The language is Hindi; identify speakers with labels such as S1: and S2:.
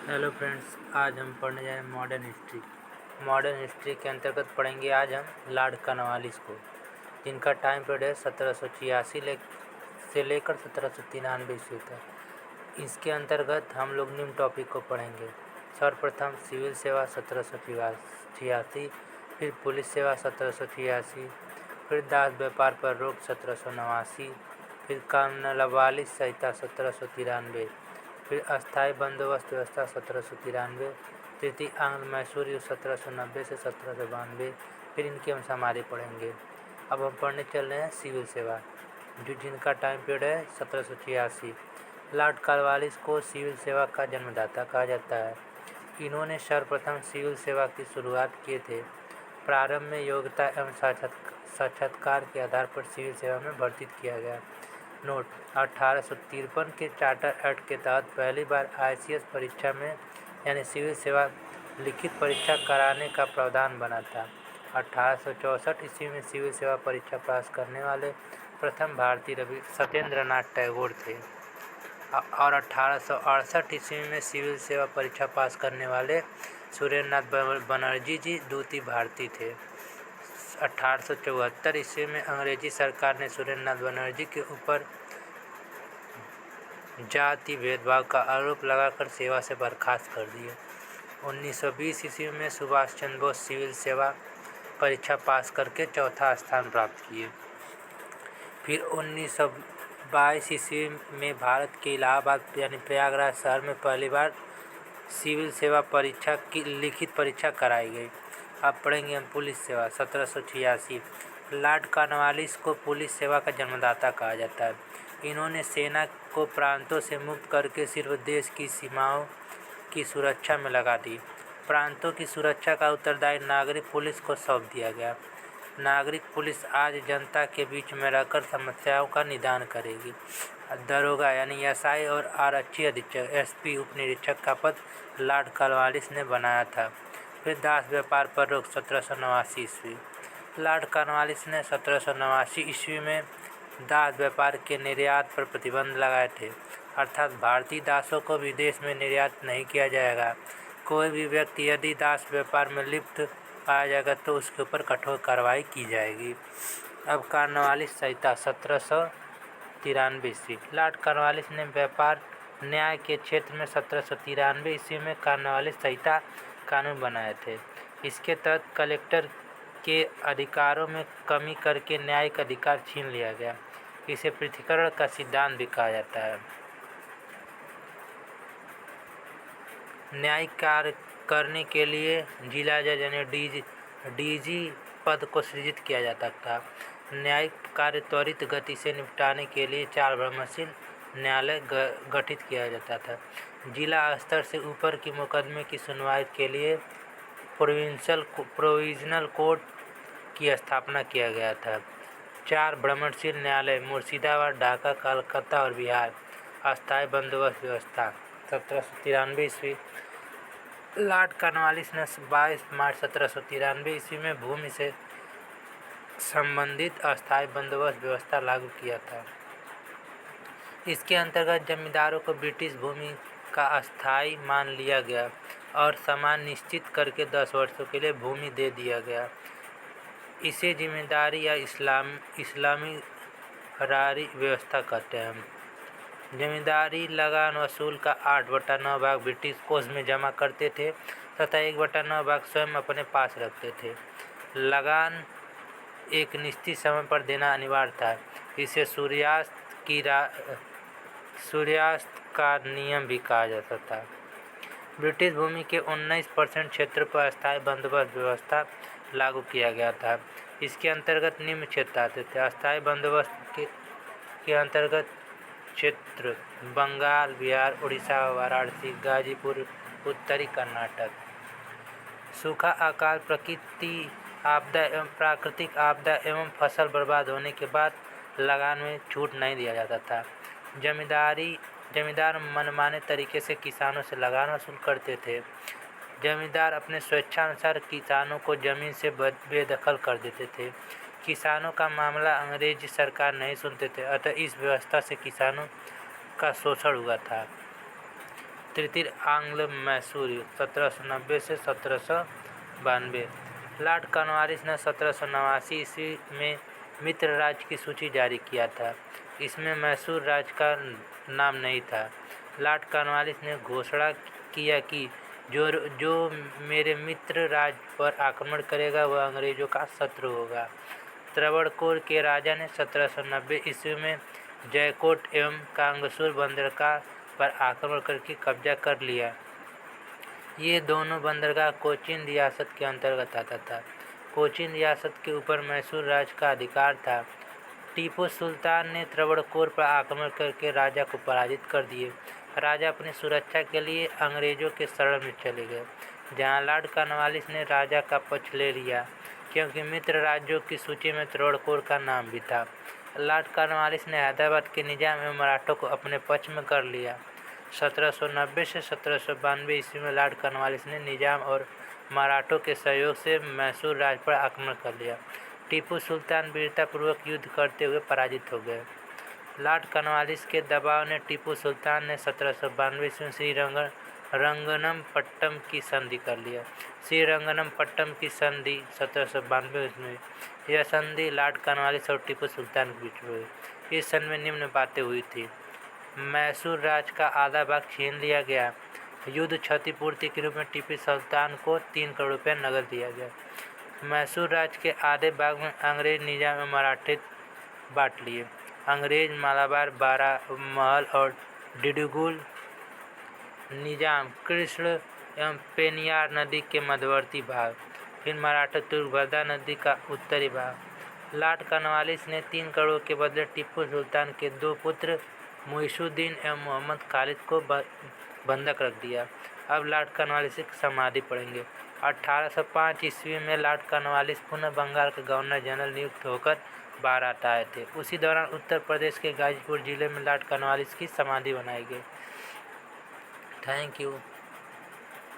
S1: हेलो फ्रेंड्स, आज हम पढ़ने जा रहे हैं मॉडर्न हिस्ट्री। मॉडर्न हिस्ट्री के अंतर्गत पढ़ेंगे आज हम लॉर्ड कॉर्नवालिस को, जिनका टाइम पीरियड है 1786 से लेकर 1793 ईस्वी तक। इसके अंतर्गत हम लोग निम्न टॉपिक को पढ़ेंगे। सर्वप्रथम सिविल सेवा 1786, फिर पुलिस सेवा 1786, फिर दास व्यापार पर रोक 1789, फिर कॉर्नवालिस संहिता 1793, फिर अस्थायी बंदोबस्त व्यवस्था 1793, तृतीय आंग्ल मैसूर युद्ध 1790 से 1792। फिर इनकी हम समारी पढ़ेंगे। अब हम पढ़ने चल रहे हैं सिविल सेवा, जिनका टाइम पीरियड है 1786। लॉर्ड कॉर्नवालिस को सिविल सेवा का जन्मदाता कहा जाता है। इन्होंने सर्वप्रथम सिविल सेवा की शुरुआत किए थे। प्रारंभ में योग्यता एवं साक्षात्कार के आधार पर सिविल सेवा में भर्ती किया गया। नोट: 1853 के चार्टर एक्ट के तहत पहली बार आईसीएस परीक्षा में यानी सिविल सेवा लिखित परीक्षा कराने का प्रावधान बना था। 1864 ईस्वी में सिविल सेवा परीक्षा पास करने वाले प्रथम भारतीय रवि सत्येंद्रनाथ टैगोर थे और 1868 ईस्वी में सिविल सेवा परीक्षा पास करने वाले सुरेंद्रनाथ बनर्जी जी द्वितीय भारतीय थे। 1874 ईस्वी में अंग्रेजी सरकार ने सुरेंद्रनाथ बनर्जी के ऊपर जाति भेदभाव का आरोप लगाकर सेवा से बर्खास्त कर दिए। 1920 ईस्वी में सुभाष चंद्र बोस सिविल सेवा परीक्षा पास करके चौथा स्थान प्राप्त किए। फिर 1922 ईस्वी में भारत के इलाहाबाद यानी प्रयागराज शहर में पहली बार सिविल सेवा परीक्षा की लिखित परीक्षा कराई गई। अब पढ़ेंगे हम पुलिस सेवा 1786। लॉर्ड कॉर्नवालिस को पुलिस सेवा का जन्मदाता कहा जाता है। इन्होंने सेना को प्रांतों से मुक्त करके सिर्फ देश की सीमाओं की सुरक्षा में लगा दी। प्रांतों की सुरक्षा का उत्तरदायी नागरिक पुलिस को सौंप दिया गया। नागरिक पुलिस आज जनता के बीच में रहकर समस्याओं का निदान करेगी। दरोगा यानी एसआई और आरक्षी अधीक्षक एसपी उपनिरीक्षक का पद लॉर्ड कॉर्नवालिस ने बनाया था। फिर दास व्यापार पर रोक 1789 ईस्वी। लॉर्ड कॉर्नवालिस ने 1789 ईस्वी में दास व्यापार के निर्यात पर प्रतिबंध लगाए थे, अर्थात भारतीय दासों को विदेश में निर्यात नहीं किया जाएगा। कोई भी व्यक्ति यदि दास व्यापार में लिप्त पाया जाएगा तो उसके ऊपर कठोर कार्रवाई की जाएगी। अब कॉर्नवालिस संहिता 1793 ईस्वी। लॉर्ड कॉर्नवालिस ने व्यापार न्याय के क्षेत्र में 1793 ईस्वी में कॉर्नवालिस संहिता कानून बनाए थे। इसके तहत कलेक्टर के अधिकारों में कमी करके न्यायिक अधिकार छीन लिया गया। इसे पृथक्करण का सिद्धांत भी कहा जाता है। न्यायिक कार्य करने के लिए जिला जज यानी डीजी पद को सृजित किया जाता था। न्यायिक कार्य त्वरित गति से निपटाने के लिए 4 ब्रह्मशील न्यायालय गठित किया जाता था। जिला स्तर से ऊपर की मुकदमे की सुनवाई के लिए प्रोविजनल कोर्ट की स्थापना किया गया था। 4 ब्रह्मशील न्यायालय मुर्शिदाबाद, ढाका, कलकत्ता और बिहार। अस्थायी बंदोबस्त व्यवस्था 1793 ईस्वी। लॉर्ड कॉर्नवालिस ने 22 मार्च 1793 ईस्वी में भूमि से संबंधित अस्थायी बंदोबस्त व्यवस्था लागू किया था। इसके अंतर्गत जमींदारों को ब्रिटिश भूमि का अस्थायी मान लिया गया और सामान निश्चित करके 10 वर्षों के लिए भूमि दे दिया गया। इसे जिम्मेदारी या इस्लामी हरारी व्यवस्था कहते हैं। जमींदारी लगान वसूल का 8/9 भाग ब्रिटिश कोष में जमा करते थे तथा 1/9 भाग स्वयं अपने पास रखते थे। लगान एक निश्चित समय पर देना अनिवार्य था। इसे सूर्यास्त का नियम भी कहा जाता था। ब्रिटिश भूमि के 19% क्षेत्र पर अस्थायी बंदोबस्त व्यवस्था लागू किया गया था। इसके अंतर्गत निम्न क्षेत्र आते थे। अस्थायी बंदोबस्त के अंतर्गत क्षेत्र बंगाल, बिहार, उड़ीसा, वाराणसी, गाजीपुर, उत्तरी कर्नाटक। सूखा, अकाल, प्राकृतिक आपदा एवं फसल बर्बाद होने के बाद लगान में छूट नहीं दिया जाता था। जमींदार मनमाने तरीके से किसानों से लगान वसूल करते थे। जमींदार अपने स्वेच्छानुसार किसानों को जमीन से बेदखल कर देते थे। किसानों का मामला अंग्रेजी सरकार नहीं सुनते थे, अतः इस व्यवस्था से किसानों का शोषण हुआ था। तृतीय आंग्ल मैसूर युद्ध 1790 से 1792। लॉर्ड कॉर्नवालिस ने 1789 ईस्वी में मित्र राज्य की सूची जारी किया था। इसमें मैसूर राज्य का नाम नहीं था। लॉर्ड कॉर्नवालिस ने घोषणा किया कि जो मेरे मित्र राज्य पर आक्रमण करेगा वह अंग्रेजों का शत्रु होगा। त्रावणकोर के राजा ने 1790 ईस्वी में जयकोट एवं कांगसूर बंदरगाह पर आक्रमण करके कब्जा कर लिया। ये दोनों बंदरगाह कोचीन रियासत के अंतर्गत आता था। कोचीन रियासत के ऊपर मैसूर राज्य का अधिकार था। टीपू सुल्तान ने त्रावणकोर पर आक्रमण करके राजा को पराजित कर दिए। राजा अपनी सुरक्षा के लिए अंग्रेजों के शरण में चले गए, जहां लॉर्ड कॉर्नवालिस ने राजा का पक्ष ले लिया, क्योंकि मित्र राज्यों की सूची में त्रावणकोर का नाम भी था। लॉर्ड कॉर्नवालिस ने हैदराबाद के निजाम एवं मराठों को अपने पक्ष में कर लिया। 1790 से 1792 ईस्वी में लॉर्ड कॉर्नवालिस ने निजाम और मराठों के सहयोग से मैसूर राज्य पर आक्रमण कर लिया। टीपू सुल्तान वीरतापूर्वक युद्ध करते हुए पराजित हो गए। लॉर्ड कॉर्नवालिस के दबाव ने टीपू सुल्तान ने 1792 ईस्वी में श्रीरंगपट्टम की संधि कर लिया। श्रीरंगपट्टम की संधि 1792 ईस्वी में। यह संधि लॉर्ड कॉर्नवालिस और टीपू सुल्तान के बीच हुई। इस संधि में निम्न बातें हुई थी। मैसूर राज्य का आधा भाग छीन लिया गया। युद्ध क्षतिपूर्ति के रूप में टीपू सुल्तान को 3 करोड़ रुपये नकद दिया गया। मैसूर राज्य के आधे भाग में अंग्रेज निजाम एवं मराठे बांट लिए। अंग्रेज मालाबार, बारामहल और डिंडीगुल निजाम कृष्ण एवं पेनियार नदी के मध्यवर्ती भाग, फिर मराठा तुंगभद्रा नदी का उत्तरी भाग। लॉर्ड कॉर्नवालिस ने 3 करोड़ के बदले टीपू सुल्तान के 2 पुत्र मुइजुद्दीन एवं मोहम्मद खालिद को बंधक रख दिया। अब लॉर्ड कॉर्नवालिस की समाधि पढ़ेंगे। 1805 ईस्वी में लॉर्ड कॉर्नवालिस पुनः बंगाल के गवर्नर जनरल नियुक्त होकर भारत आए थे। उसी दौरान उत्तर प्रदेश के गाजीपुर जिले में लॉर्ड कॉर्नवालिस की समाधि बनाई गई। Thank you.